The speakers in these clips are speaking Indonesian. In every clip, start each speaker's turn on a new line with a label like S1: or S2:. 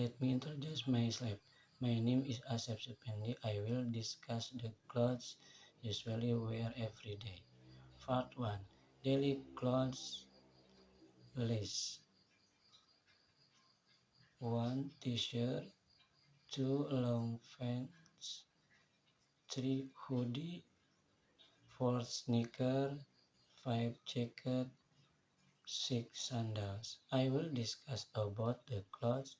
S1: Let me introduce myself. My name is Asep Supendi. I will discuss the clothes usually wear every day. Part 1. Daily clothes list. 1 t-shirt, 2 long pants, 3 hoodie, 4 sneaker, 5 jacket, 6 sandals. I will discuss about the clothes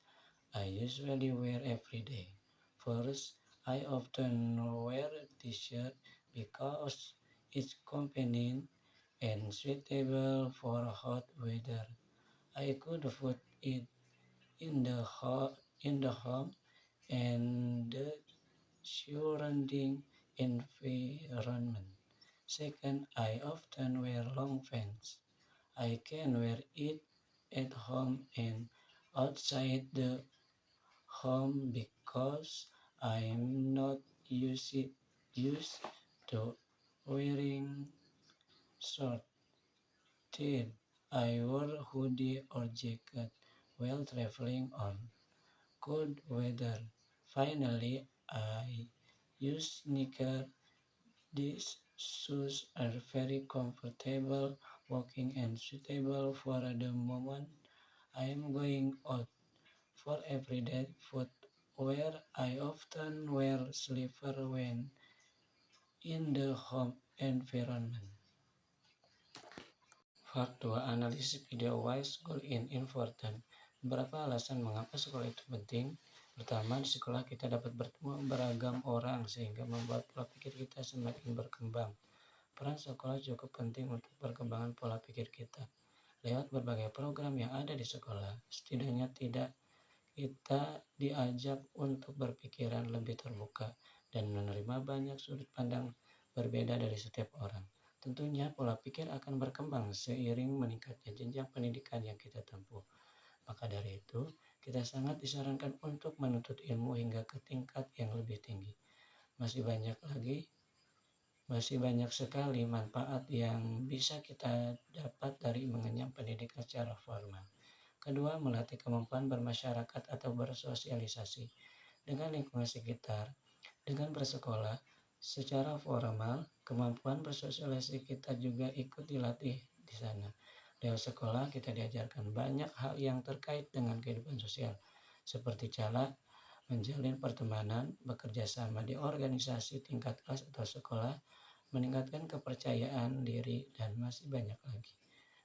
S1: I usually wear every day. First, I often wear a t-shirt because it's convenient and suitable for hot weather. I could put it in the home and the surrounding environment. Second, I often wear long pants. I can wear it at home and outside the home because I'm not used to wearing shorts. Third, I wear hoodie or jacket while traveling on cold weather. Finally, I use sneakers. These shoes are very comfortable, walking and suitable for the moment I am going out. For everyday footwear, I often wear slippers when in the home environment. Part 2. Analisis video why school is important. Beberapa alasan mengapa sekolah itu penting. Pertama, di sekolah kita dapat bertemu beragam orang sehingga membuat pola pikir kita semakin berkembang. Peran sekolah cukup penting untuk perkembangan pola pikir kita. Lewat berbagai program yang ada di sekolah, setidaknya kita diajak untuk berpikiran lebih terbuka dan menerima banyak sudut pandang berbeda dari setiap orang. Tentunya pola pikir akan berkembang seiring meningkatnya jenjang pendidikan yang kita tempuh. Maka dari itu, kita sangat disarankan untuk menuntut ilmu hingga ke tingkat yang lebih tinggi. Masih banyak sekali manfaat yang bisa kita dapat dari mengenyam pendidikan secara formal. Kedua, melatih kemampuan bermasyarakat atau bersosialisasi dengan lingkungan sekitar. Dengan bersekolah secara formal, kemampuan bersosialisasi kita juga ikut dilatih di sana. Lewat sekolah, kita diajarkan banyak hal yang terkait dengan kehidupan sosial, seperti cara menjalin pertemanan, bekerja sama di organisasi tingkat kelas atau sekolah, meningkatkan kepercayaan diri, dan masih banyak lagi.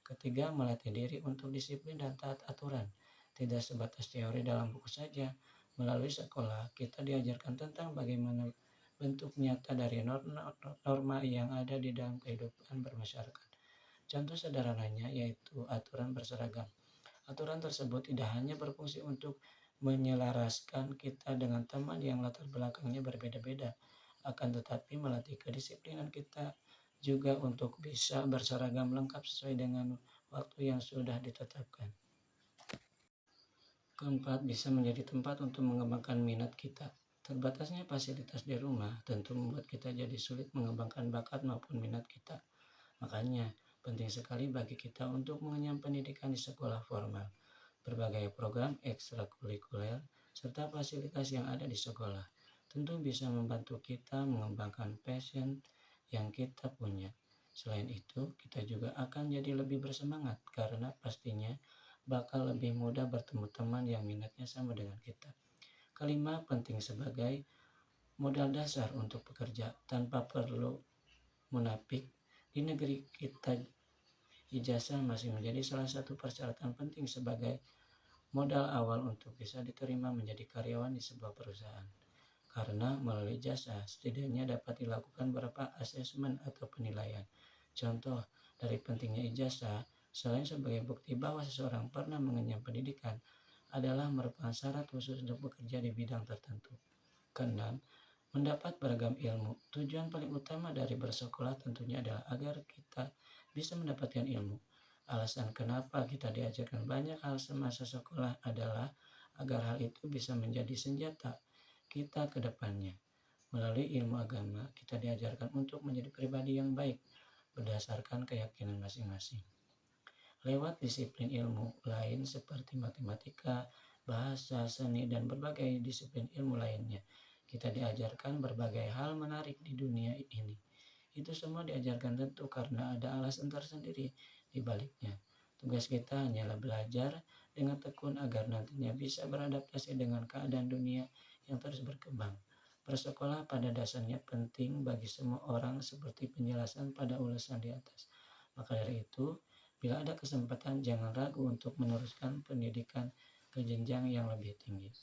S1: Ketiga, melatih diri untuk disiplin dan taat aturan. Tidak sebatas teori dalam buku saja. Melalui sekolah, kita diajarkan tentang bagaimana bentuk nyata dari norma yang ada di dalam kehidupan bermasyarakat. Contoh sederhananya yaitu aturan berseragam. Aturan tersebut tidak hanya berfungsi untuk menyelaraskan kita dengan teman yang latar belakangnya berbeda-beda, akan tetapi melatih kedisiplinan kita juga untuk bisa berseragam lengkap sesuai dengan waktu yang sudah ditetapkan. Keempat, bisa menjadi tempat untuk mengembangkan minat kita. Terbatasnya fasilitas di rumah tentu membuat kita jadi sulit mengembangkan bakat maupun minat kita. Makanya, penting sekali bagi kita untuk mengenyam pendidikan di sekolah formal. Berbagai program ekstrakurikuler serta fasilitas yang ada di sekolah tentu bisa membantu kita mengembangkan passion yang kita punya. Selain itu, kita juga akan jadi lebih bersemangat karena pastinya bakal lebih mudah bertemu teman yang minatnya sama dengan kita. Kelima, penting sebagai modal dasar untuk bekerja tanpa perlu munafik. Di negeri kita, ijazah masih menjadi salah satu persyaratan penting sebagai modal awal untuk bisa diterima menjadi karyawan di sebuah perusahaan. Karena melalui ijazah setidaknya dapat dilakukan beberapa asesmen atau penilaian. Contoh dari pentingnya ijazah, selain sebagai bukti bahwa seseorang pernah mengenyam pendidikan, adalah merupakan syarat khusus untuk bekerja di bidang tertentu. Keenam, mendapat beragam ilmu. Tujuan paling utama dari bersekolah tentunya adalah agar kita bisa mendapatkan ilmu. Alasan kenapa kita diajarkan banyak hal semasa sekolah adalah agar hal itu bisa menjadi senjata kita ke depannya. Melalui ilmu agama, kita diajarkan untuk menjadi pribadi yang baik berdasarkan keyakinan masing-masing. Lewat disiplin ilmu lain seperti matematika, bahasa, seni, dan berbagai disiplin ilmu lainnya. Kita diajarkan berbagai hal menarik di dunia ini. Itu semua diajarkan tentu karena ada alasan tersendiri di baliknya. Tugas kita hanyalah belajar dengan tekun agar nantinya bisa beradaptasi dengan keadaan dunia yang terus berkembang. Bersekolah pada dasarnya penting bagi semua orang seperti penjelasan pada ulasan di atas. Maka dari itu, bila ada kesempatan jangan ragu untuk meneruskan pendidikan ke jenjang yang lebih tinggi.